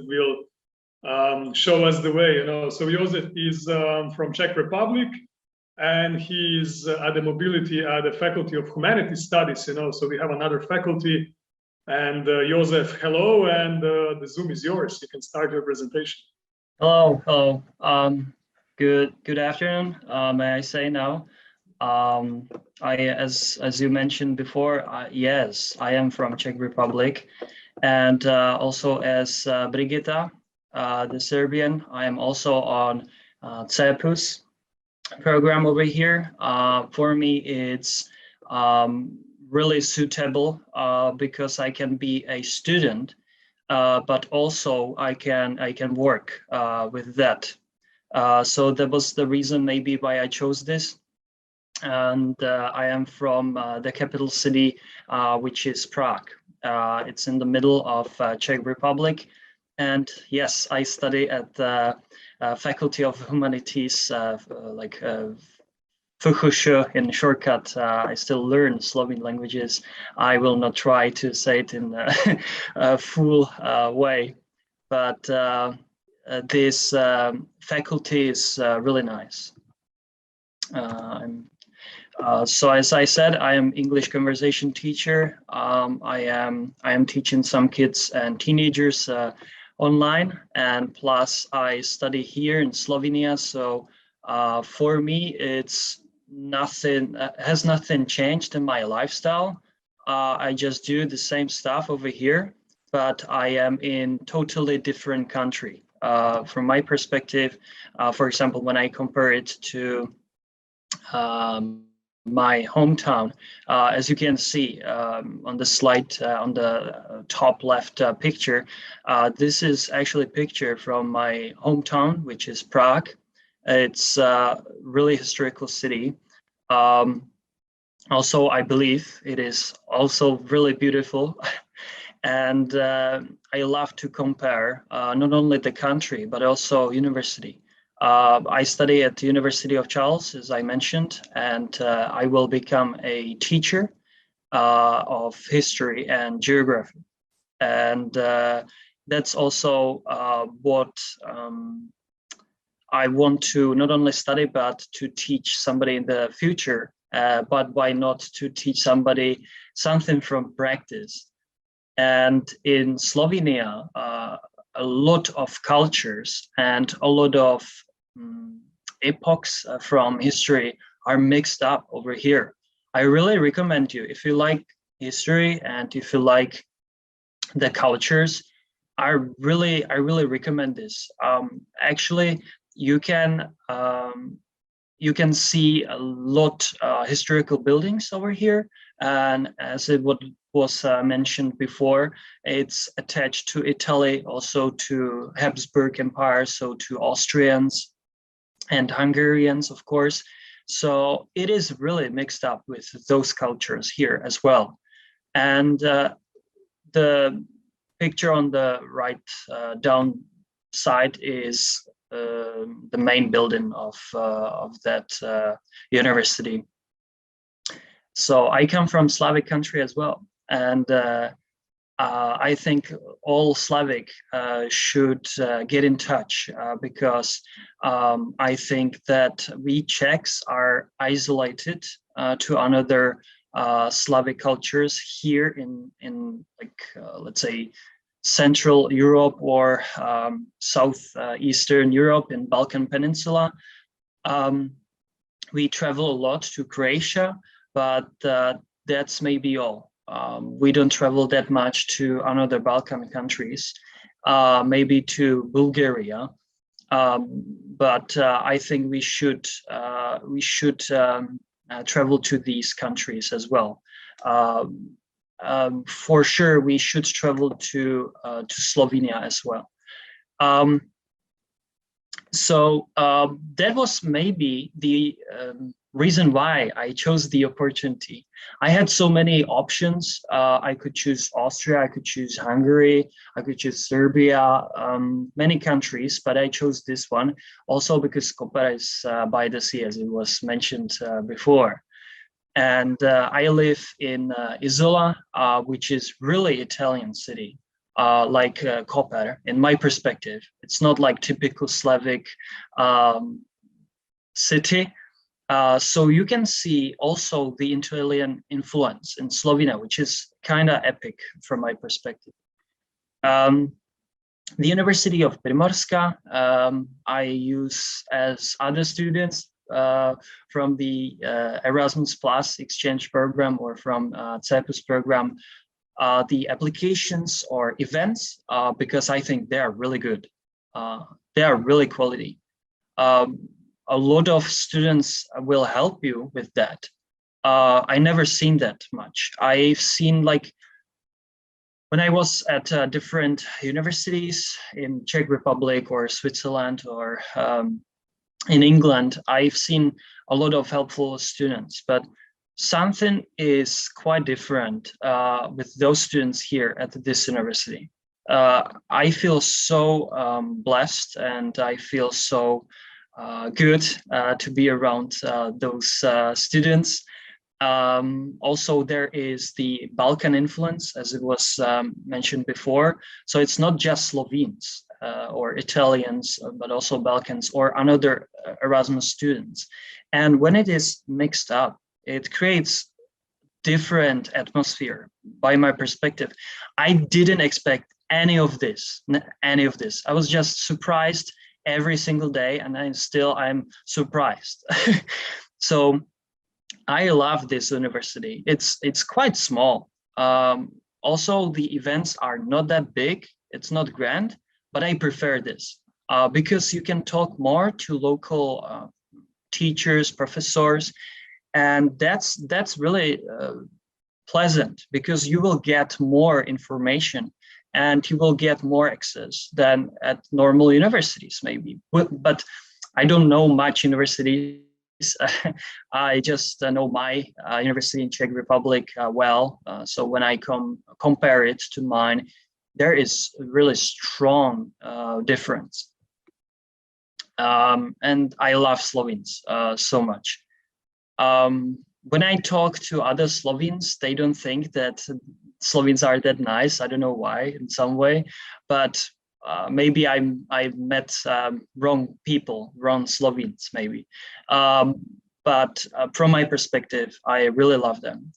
will show us the way. So Josef is from Czech Republic, and he's at the mobility at the Faculty of Humanities Studies. So we have another faculty. And Josef, hello, and the Zoom is yours. You can start your presentation. Hello. Good afternoon. May I say now? As you mentioned before, yes, I am from Czech Republic, and also as Brigita, the Serbian, I am also on CEEPUS program over here. For me, it's really suitable because I can be a student, but also I can work with that. So that was the reason maybe why I chose this. And I am from the capital city, which is Prague. It's in the middle of Czech Republic. And yes, I study at the Faculty of Humanities, FHUŠ in shortcut. I still learn Slovene languages. I will not try to say it in a full way, but this faculty is really nice. So as I said, I am English conversation teacher. I am teaching some kids and teenagers online, and plus I study here in Slovenia. So for me, it's has nothing changed in my lifestyle. I just do the same stuff over here, but I am in totally different country. From my perspective, for example, when I compare it to my hometown, as you can see on the slide on the top left picture, this is actually a picture from my hometown, which is Prague. It's a really historical city. Also, I believe it is also really beautiful. And I love to compare not only the country, but also university. I study at the University of Charles, as I mentioned, and I will become a teacher of history and geography. And that's also what I want to not only study, but to teach somebody in the future. But why not to teach somebody something from practice? And in Slovenia, a lot of cultures and a lot of epochs from history are mixed up over here. I really recommend you, if you like history and if you like the cultures, I really recommend this. Actually, you can see a lot historical buildings over here, and as it was mentioned before, it's attached to Italy, also to Habsburg Empire, so to Austrians and Hungarians, of course. So it is really mixed up with those cultures here as well. And the picture on the right down side is the main building of that university. So I come from Slavic country as well, and I think all Slavic should get in touch because I think that we Czechs are isolated to another Slavic cultures here in let's say Central Europe or Southeastern Europe in Balkan Peninsula. We travel a lot to Croatia, but that's maybe all. We don't travel that much to another Balkan countries, maybe to Bulgaria. But I think we should travel to these countries as well. For sure, we should travel to Slovenia as well. So that was maybe the reason why I chose the opportunity. I had so many options. I could choose Austria, I could choose Hungary, I could choose Serbia, many countries, but I chose this one also because Koper is by the sea, as it was mentioned before. And I live in Isola, which is really Italian city. like Koper, in my perspective. It's not like typical Slavic city. So you can see also the Italian influence in Slovenia, which is kind of epic from my perspective. The University of Primorska, I use as other students from the Erasmus Plus exchange program or from CEEPUS program, the applications or events, because I think they are really good. They are really quality. A lot of students will help you with that. I never seen that much. I've seen, like, when I was at different universities in Czech Republic or Switzerland or in England, I've seen a lot of helpful students, but something is quite different with those students here at this university. I feel so blessed, and I feel so good to be around those students. Also, there is the Balkan influence, as it was mentioned before. So it's not just Slovenes or Italians, but also Balkans or another Erasmus students. And when it is mixed up, it creates different atmosphere. By my perspective, I didn't expect any of this. I was just surprised every single day, and I'm surprised. So I love this university. It's quite small. Also, the events are not that big. It's not grand, but I prefer this because you can talk more to local teachers, professors, and that's really pleasant, because you will get more information and you will get more access than at normal universities, maybe. But I don't know much universities. I just know my university in Czech Republic well. So when I compare it to mine, there is a really strong difference. And I love Slovenes so much. When I talk to other Slovenes, they don't think that Slovenes are that nice. I don't know why, in some way, but maybe I met wrong people, wrong Slovenes, maybe. But from my perspective, I really love them.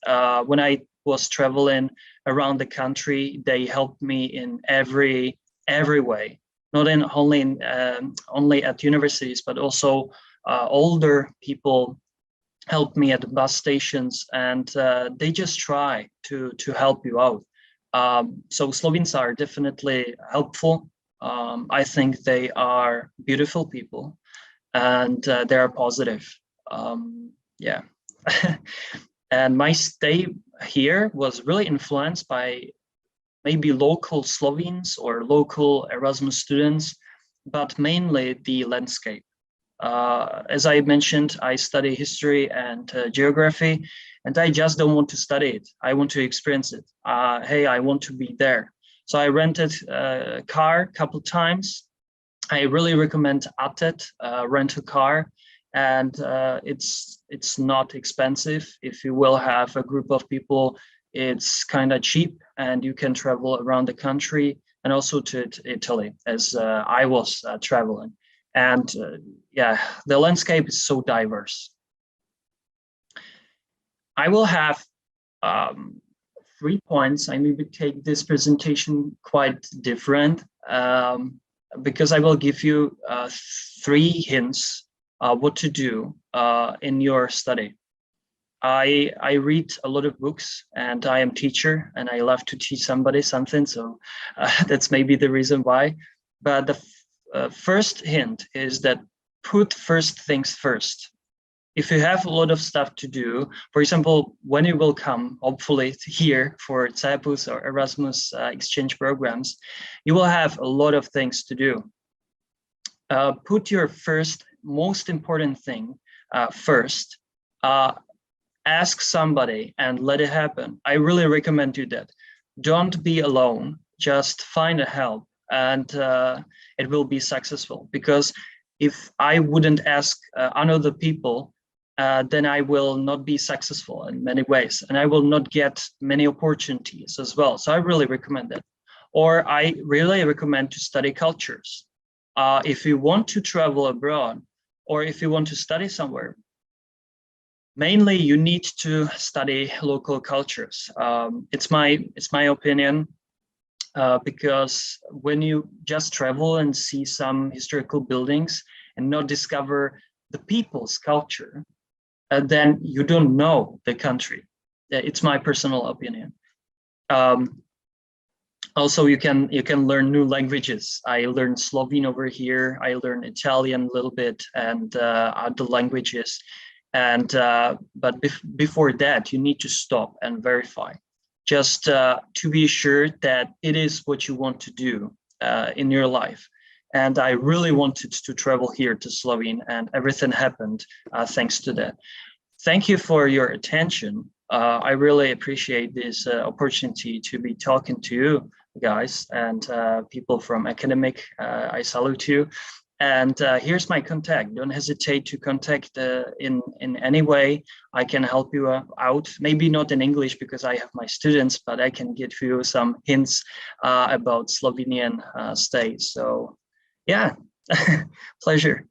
When I was traveling around the country, they helped me in every way, not only at universities, but also older people helped me at the bus stations, and they just try to help you out. So Slovenes are definitely helpful. I think they are beautiful people, and they are positive. Yeah. And my stay here was really influenced by maybe local Slovenes or local Erasmus students, but mainly the landscape. As I mentioned, I study history and geography, and I just don't want to study it. I want to experience it. Hey, I want to be there. So I rented a car a couple times. I really recommend ATET, rent a car, and it's not expensive. If you will have a group of people, it's kind of cheap, and you can travel around the country and also to Italy, as I was traveling. And yeah, the landscape is so diverse. I will have 3 points. I maybe take this presentation quite different because I will give you 3 hints what to do in your study. I read a lot of books, and I am a teacher, and I love to teach somebody something. So that's maybe the reason why. But the first hint is that put first things first. If you have a lot of stuff to do, for example, when you will come, hopefully here for CEEPUS or Erasmus exchange programs, you will have a lot of things to do. Put your most important thing first. Ask somebody and let it happen. I really recommend you that. Don't be alone, just find a help, and it will be successful. Because if I wouldn't ask other people, then I will not be successful in many ways, and I will not get many opportunities as well. So I really recommend that. Or I really recommend to study cultures. If you want to travel abroad, or if you want to study somewhere, mainly you need to study local cultures. It's my opinion, because when you just travel and see some historical buildings and not discover the people's culture, then you don't know the country. It's my personal opinion. Also, you can learn new languages. I learned Slovene over here. I learned Italian a little bit, and other languages. And but before that, you need to stop and verify, just to be sure that it is what you want to do in your life. And I really wanted to travel here to Slovenia, and everything happened thanks to that. Thank you for your attention. I really appreciate this opportunity to be talking to you guys and people from academic. I salute you. And here's my contact. Don't hesitate to contact in any way. I can help you out. Maybe not in English because I have my students, but I can give you some hints about Slovenian state. So yeah, pleasure.